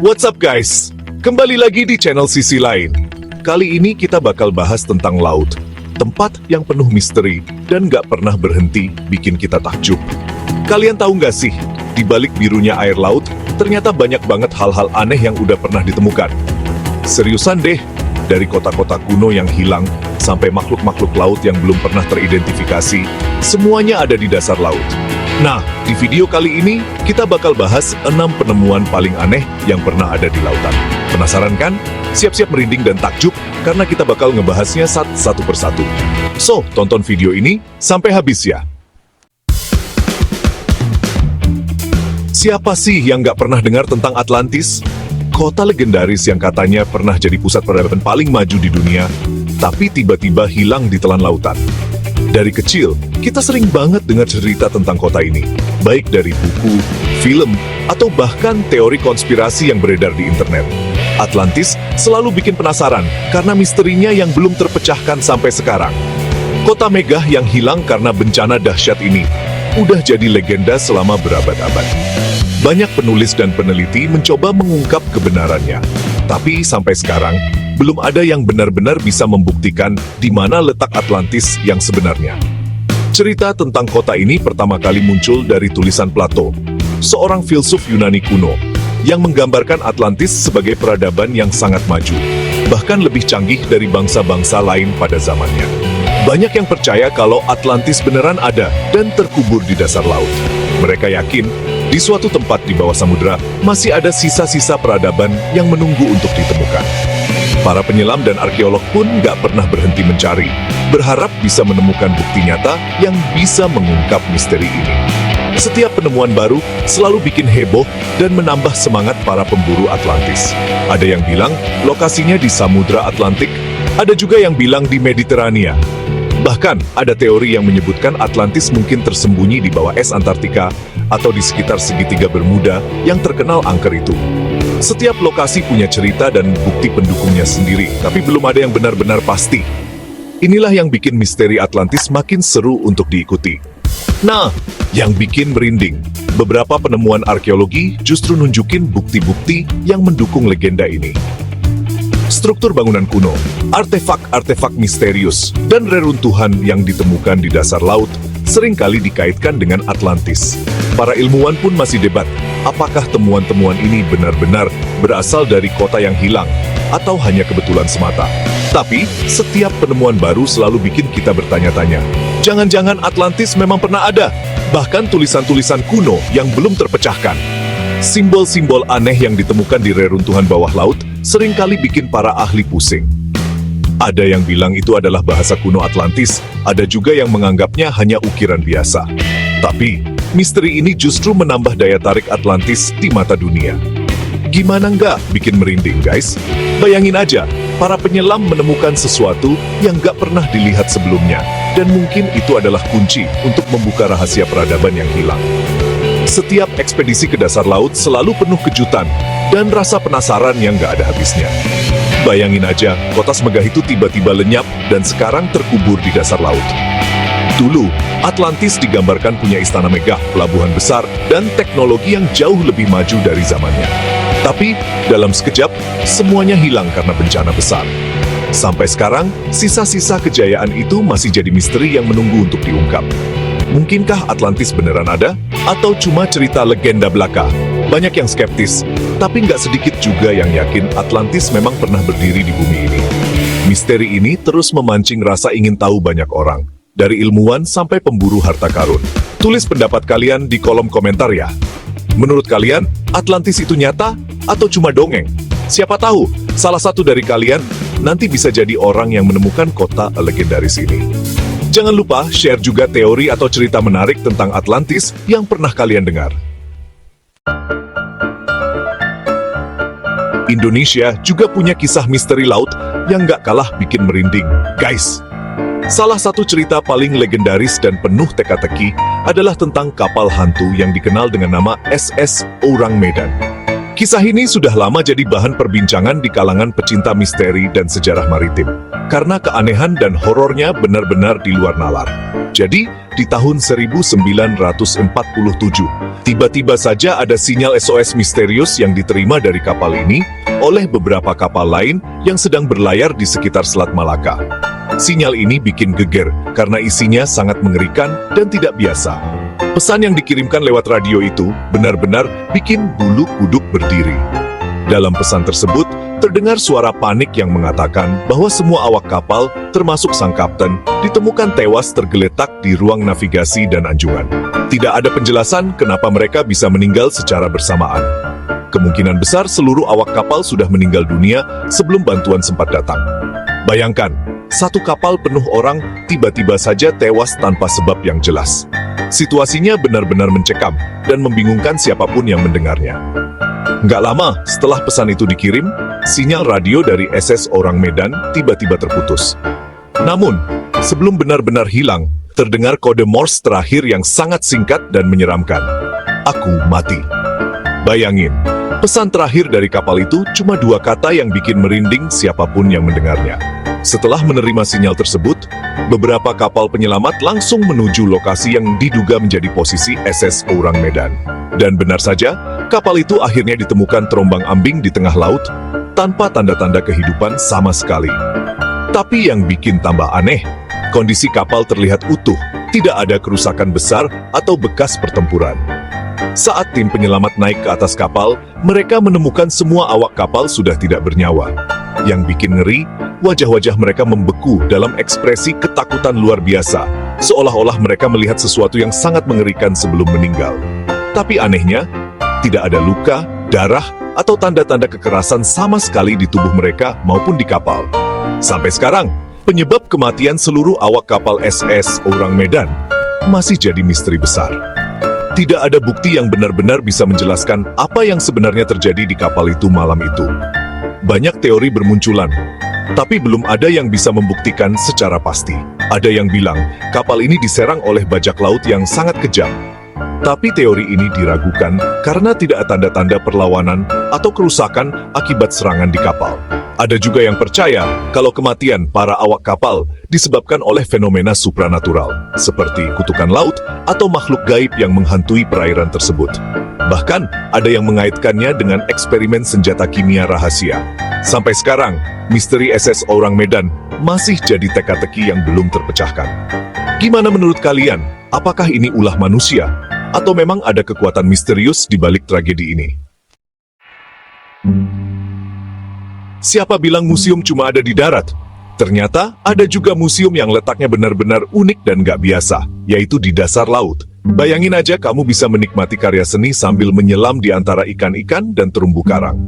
What's up guys? Kembali lagi di channel Sisi Lain. Kali ini kita bakal bahas tentang laut. Tempat yang penuh misteri dan gak pernah berhenti bikin kita takjub. Kalian tahu gak sih, di balik birunya air laut, ternyata banyak banget hal-hal aneh yang udah pernah ditemukan. Seriusan deh, dari kota-kota kuno yang hilang, sampai makhluk-makhluk laut yang belum pernah teridentifikasi, semuanya ada di dasar laut. Nah, di video kali ini, kita bakal bahas 6 penemuan paling aneh yang pernah ada di lautan. Penasaran kan? Siap-siap merinding dan takjub, karena kita bakal ngebahasnya satu persatu. So, tonton video ini sampai habis ya. Siapa sih yang nggak pernah dengar tentang Atlantis? Kota legendaris yang katanya pernah jadi pusat peradaban paling maju di dunia, tapi tiba-tiba hilang di telan lautan. Dari kecil, kita sering banget dengar cerita tentang kota ini, baik dari buku, film, atau bahkan teori konspirasi yang beredar di internet. Atlantis selalu bikin penasaran karena misterinya yang belum terpecahkan sampai sekarang. Kota megah yang hilang karena bencana dahsyat ini udah jadi legenda selama berabad-abad. Banyak penulis dan peneliti mencoba mengungkap kebenarannya, tapi sampai sekarang belum ada yang benar-benar bisa membuktikan di mana letak Atlantis yang sebenarnya. Cerita tentang kota ini pertama kali muncul dari tulisan Plato, seorang filsuf Yunani kuno, yang menggambarkan Atlantis sebagai peradaban yang sangat maju, bahkan lebih canggih dari bangsa-bangsa lain pada zamannya. Banyak yang percaya kalau Atlantis beneran ada dan terkubur di dasar laut. Mereka yakin, di suatu tempat di bawah samudera, masih ada sisa-sisa peradaban yang menunggu untuk ditemukan. Para penyelam dan arkeolog pun nggak pernah berhenti mencari, berharap bisa menemukan bukti nyata yang bisa mengungkap misteri ini. Setiap penemuan baru selalu bikin heboh dan menambah semangat para pemburu Atlantis. Ada yang bilang lokasinya di Samudra Atlantik, ada juga yang bilang di Mediterania. Bahkan ada teori yang menyebutkan Atlantis mungkin tersembunyi di bawah es Antartika atau di sekitar segitiga Bermuda yang terkenal angker itu. Setiap lokasi punya cerita dan bukti pendukungnya sendiri, tapi belum ada yang benar-benar pasti. Inilah yang bikin misteri Atlantis makin seru untuk diikuti. Nah, yang bikin merinding, beberapa penemuan arkeologi justru nunjukin bukti-bukti yang mendukung legenda ini. Struktur bangunan kuno, artefak-artefak misterius, dan reruntuhan yang ditemukan di dasar laut seringkali dikaitkan dengan Atlantis. Para ilmuwan pun masih debat, apakah temuan-temuan ini benar-benar berasal dari kota yang hilang, atau hanya kebetulan semata. Tapi, setiap penemuan baru selalu bikin kita bertanya-tanya, jangan-jangan Atlantis memang pernah ada, bahkan tulisan-tulisan kuno yang belum terpecahkan. Simbol-simbol aneh yang ditemukan di reruntuhan bawah laut seringkali bikin para ahli pusing. Ada yang bilang itu adalah bahasa kuno Atlantis, ada juga yang menganggapnya hanya ukiran biasa. Tapi, misteri ini justru menambah daya tarik Atlantis di mata dunia. Gimana nggak bikin merinding, guys? Bayangin aja, para penyelam menemukan sesuatu yang nggak pernah dilihat sebelumnya, dan mungkin itu adalah kunci untuk membuka rahasia peradaban yang hilang. Setiap ekspedisi ke dasar laut selalu penuh kejutan dan rasa penasaran yang nggak ada habisnya. Bayangin aja, kota semegah itu tiba-tiba lenyap dan sekarang terkubur di dasar laut. Dulu, Atlantis digambarkan punya istana megah, pelabuhan besar, dan teknologi yang jauh lebih maju dari zamannya. Tapi, dalam sekejap, semuanya hilang karena bencana besar. Sampai sekarang, sisa-sisa kejayaan itu masih jadi misteri yang menunggu untuk diungkap. Mungkinkah Atlantis beneran ada? Atau cuma cerita legenda belaka? Banyak yang skeptis, tapi nggak sedikit juga yang yakin Atlantis memang pernah berdiri di bumi ini. Misteri ini terus memancing rasa ingin tahu banyak orang, dari ilmuwan sampai pemburu harta karun. Tulis pendapat kalian di kolom komentar ya. Menurut kalian, Atlantis itu nyata atau cuma dongeng? Siapa tahu, salah satu dari kalian nanti bisa jadi orang yang menemukan kota legendaris ini. Jangan lupa share juga teori atau cerita menarik tentang Atlantis yang pernah kalian dengar. Indonesia juga punya kisah misteri laut yang gak kalah bikin merinding, guys. Salah satu cerita paling legendaris dan penuh teka-teki adalah tentang kapal hantu yang dikenal dengan nama SS Orang Medan. Kisah ini sudah lama jadi bahan perbincangan di kalangan pecinta misteri dan sejarah maritim, karena keanehan dan horornya benar-benar di luar nalar. Jadi, di tahun 1947. Tiba-tiba saja ada sinyal SOS misterius yang diterima dari kapal ini oleh beberapa kapal lain yang sedang berlayar di sekitar Selat Malaka. Sinyal ini bikin geger karena isinya sangat mengerikan dan tidak biasa. Pesan yang dikirimkan lewat radio itu benar-benar bikin bulu kuduk berdiri. Dalam pesan tersebut, terdengar suara panik yang mengatakan bahwa semua awak kapal, termasuk sang kapten, ditemukan tewas tergeletak di ruang navigasi dan anjungan. Tidak ada penjelasan kenapa mereka bisa meninggal secara bersamaan. Kemungkinan besar seluruh awak kapal sudah meninggal dunia sebelum bantuan sempat datang. Bayangkan, satu kapal penuh orang tiba-tiba saja tewas tanpa sebab yang jelas. Situasinya benar-benar mencekam dan membingungkan siapapun yang mendengarnya. Nggak lama setelah pesan itu dikirim, sinyal radio dari SS Orang Medan tiba-tiba terputus. Namun, sebelum benar-benar hilang, terdengar kode Morse terakhir yang sangat singkat dan menyeramkan. Aku mati. Bayangin, pesan terakhir dari kapal itu cuma 2 kata yang bikin merinding siapapun yang mendengarnya. Setelah menerima sinyal tersebut, beberapa kapal penyelamat langsung menuju lokasi yang diduga menjadi posisi SS Orang Medan. Dan benar saja, kapal itu akhirnya ditemukan terombang-ambing di tengah laut, tanpa tanda-tanda kehidupan sama sekali. Tapi yang bikin tambah aneh, kondisi kapal terlihat utuh, tidak ada kerusakan besar atau bekas pertempuran. Saat tim penyelamat naik ke atas kapal, mereka menemukan semua awak kapal sudah tidak bernyawa. Yang bikin ngeri, wajah-wajah mereka membeku dalam ekspresi ketakutan luar biasa, seolah-olah mereka melihat sesuatu yang sangat mengerikan sebelum meninggal. Tapi anehnya, tidak ada luka, darah, atau tanda-tanda kekerasan sama sekali di tubuh mereka maupun di kapal. Sampai sekarang, penyebab kematian seluruh awak kapal SS Orang Medan masih jadi misteri besar. Tidak ada bukti yang benar-benar bisa menjelaskan apa yang sebenarnya terjadi di kapal itu malam itu. Banyak teori bermunculan, tapi belum ada yang bisa membuktikan secara pasti. Ada yang bilang kapal ini diserang oleh bajak laut yang sangat kejam. Tapi teori ini diragukan karena tidak ada tanda-tanda perlawanan atau kerusakan akibat serangan di kapal. Ada juga yang percaya kalau kematian para awak kapal disebabkan oleh fenomena supranatural, seperti kutukan laut atau makhluk gaib yang menghantui perairan tersebut. Bahkan, ada yang mengaitkannya dengan eksperimen senjata kimia rahasia. Sampai sekarang, misteri SS Orang Medan masih jadi teka-teki yang belum terpecahkan. Gimana menurut kalian? Apakah ini ulah manusia? Atau memang ada kekuatan misterius di balik tragedi ini? Siapa bilang museum cuma ada di darat? Ternyata ada juga museum yang letaknya benar-benar unik dan gak biasa, yaitu di dasar laut. Bayangin aja kamu bisa menikmati karya seni sambil menyelam di antara ikan-ikan dan terumbu karang.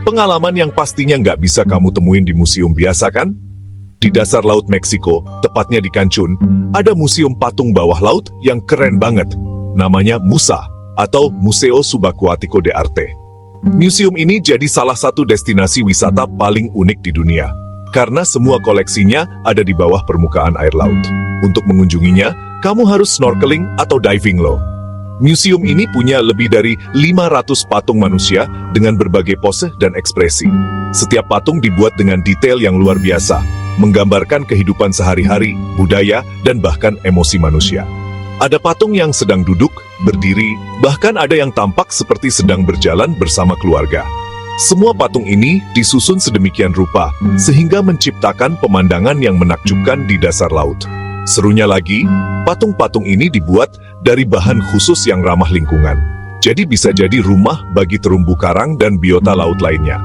Pengalaman yang pastinya nggak bisa kamu temuin di museum biasa kan? Di dasar laut Meksiko, tepatnya di Cancun, ada museum patung bawah laut yang keren banget. Namanya MUSA, atau Museo Subacuático de Arte. Museum ini jadi salah satu destinasi wisata paling unik di dunia, karena semua koleksinya ada di bawah permukaan air laut. Untuk mengunjunginya, kamu harus snorkeling atau diving loh. Museum ini punya lebih dari 500 patung manusia dengan berbagai pose dan ekspresi. Setiap patung dibuat dengan detail yang luar biasa, menggambarkan kehidupan sehari-hari, budaya, dan bahkan emosi manusia. Ada patung yang sedang duduk, berdiri, bahkan ada yang tampak seperti sedang berjalan bersama keluarga. Semua patung ini disusun sedemikian rupa, sehingga menciptakan pemandangan yang menakjubkan di dasar laut. Serunya lagi, patung-patung ini dibuat dari bahan khusus yang ramah lingkungan. Jadi bisa jadi rumah bagi terumbu karang dan biota laut lainnya.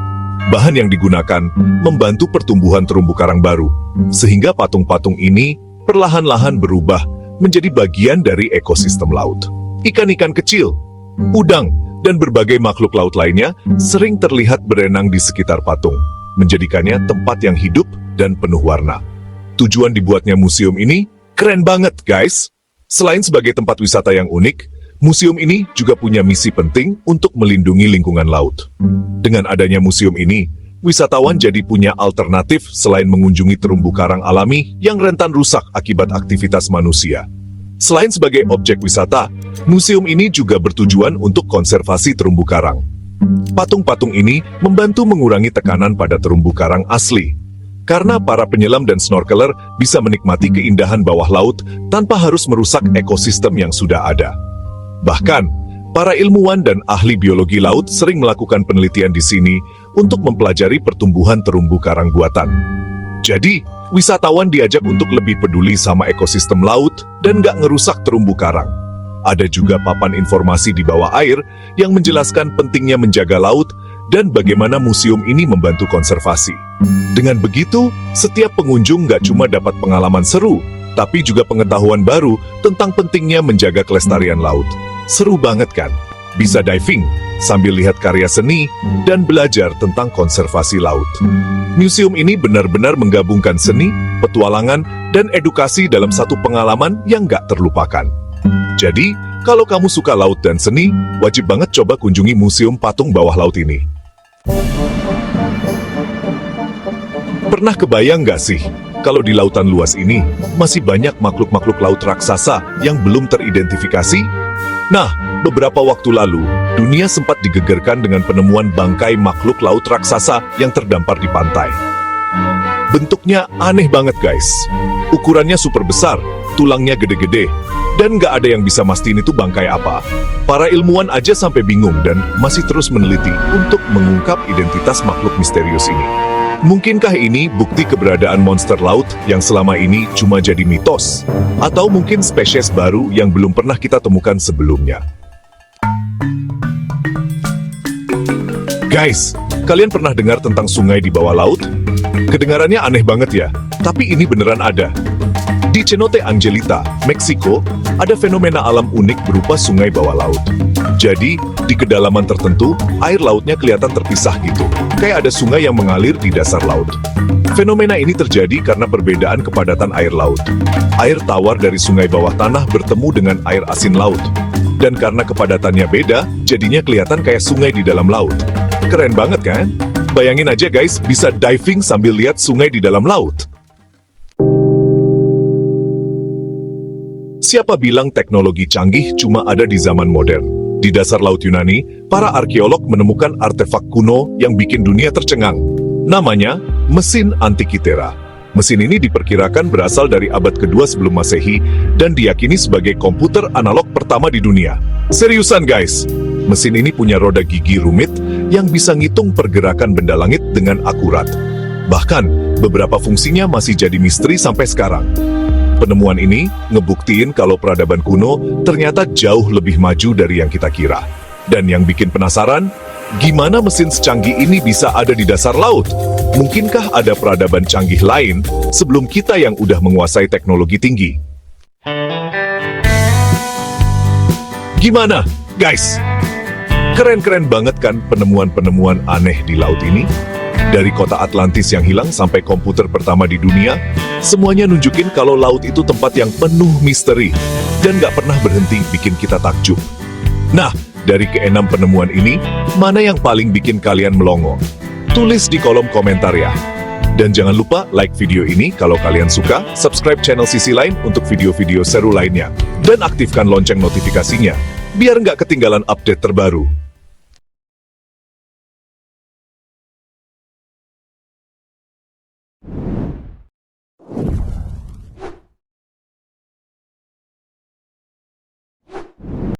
Bahan yang digunakan membantu pertumbuhan terumbu karang baru, sehingga patung-patung ini perlahan-lahan berubah menjadi bagian dari ekosistem laut. Ikan-ikan kecil, udang, dan berbagai makhluk laut lainnya sering terlihat berenang di sekitar patung, menjadikannya tempat yang hidup dan penuh warna. Tujuan dibuatnya museum ini keren banget, guys! Selain sebagai tempat wisata yang unik, museum ini juga punya misi penting untuk melindungi lingkungan laut. Dengan adanya museum ini, wisatawan jadi punya alternatif selain mengunjungi terumbu karang alami yang rentan rusak akibat aktivitas manusia. Selain sebagai objek wisata, museum ini juga bertujuan untuk konservasi terumbu karang. Patung-patung ini membantu mengurangi tekanan pada terumbu karang asli. Karena para penyelam dan snorkeler bisa menikmati keindahan bawah laut tanpa harus merusak ekosistem yang sudah ada. Bahkan, para ilmuwan dan ahli biologi laut sering melakukan penelitian di sini untuk mempelajari pertumbuhan terumbu karang buatan. Jadi, wisatawan diajak untuk lebih peduli sama ekosistem laut dan nggak ngerusak terumbu karang. Ada juga papan informasi di bawah air yang menjelaskan pentingnya menjaga laut dan bagaimana museum ini membantu konservasi. Dengan begitu, setiap pengunjung nggak cuma dapat pengalaman seru, tapi juga pengetahuan baru tentang pentingnya menjaga kelestarian laut. Seru banget kan? Bisa diving, sambil lihat karya seni, dan belajar tentang konservasi laut. Museum ini benar-benar menggabungkan seni, petualangan, dan edukasi dalam satu pengalaman yang nggak terlupakan. Jadi, kalau kamu suka laut dan seni, wajib banget coba kunjungi Museum Patung Bawah Laut ini. Pernah kebayang nggak sih, kalau di lautan luas ini, masih banyak makhluk-makhluk laut raksasa yang belum teridentifikasi? Nah, beberapa waktu lalu, dunia sempat digegerkan dengan penemuan bangkai makhluk laut raksasa yang terdampar di pantai. Bentuknya aneh banget guys. Ukurannya super besar, tulangnya gede-gede, dan nggak ada yang bisa mastiin itu bangkai apa. Para ilmuwan aja sampai bingung dan masih terus meneliti untuk mengungkap identitas makhluk misterius ini. Mungkinkah ini bukti keberadaan monster laut yang selama ini cuma jadi mitos? Atau mungkin spesies baru yang belum pernah kita temukan sebelumnya? Guys, kalian pernah dengar tentang sungai di bawah laut? Kedengarannya aneh banget ya, tapi ini beneran ada. Di Cenote Angelita, Meksiko, ada fenomena alam unik berupa sungai bawah laut. Jadi, di kedalaman tertentu, air lautnya kelihatan terpisah gitu. Kayak ada sungai yang mengalir di dasar laut. Fenomena ini terjadi karena perbedaan kepadatan air laut. Air tawar dari sungai bawah tanah bertemu dengan air asin laut. Dan karena kepadatannya beda, jadinya kelihatan kayak sungai di dalam laut. Keren banget kan? Bayangin aja guys, bisa diving sambil lihat sungai di dalam laut. Siapa bilang teknologi canggih cuma ada di zaman modern? Di dasar Laut Yunani, para arkeolog menemukan artefak kuno yang bikin dunia tercengang. Namanya mesin Antikythera. Mesin ini diperkirakan berasal dari abad kedua sebelum Masehi dan diyakini sebagai komputer analog pertama di dunia. Seriusan guys, mesin ini punya roda gigi rumit yang bisa ngitung pergerakan benda langit dengan akurat. Bahkan, beberapa fungsinya masih jadi misteri sampai sekarang. Penemuan ini ngebuktiin kalau peradaban kuno ternyata jauh lebih maju dari yang kita kira. Dan yang bikin penasaran, gimana mesin secanggih ini bisa ada di dasar laut? Mungkinkah ada peradaban canggih lain sebelum kita yang udah menguasai teknologi tinggi? Gimana, guys? Keren-keren banget kan penemuan-penemuan aneh di laut ini? Dari kota Atlantis yang hilang sampai komputer pertama di dunia, semuanya nunjukin kalau laut itu tempat yang penuh misteri dan gak pernah berhenti bikin kita takjub. Nah, dari keenam penemuan ini, mana yang paling bikin kalian melongo? Tulis di kolom komentar ya. Dan jangan lupa like video ini kalau kalian suka, subscribe channel Sisi Lain untuk video-video seru lainnya, dan aktifkan lonceng notifikasinya, biar nggak ketinggalan update terbaru.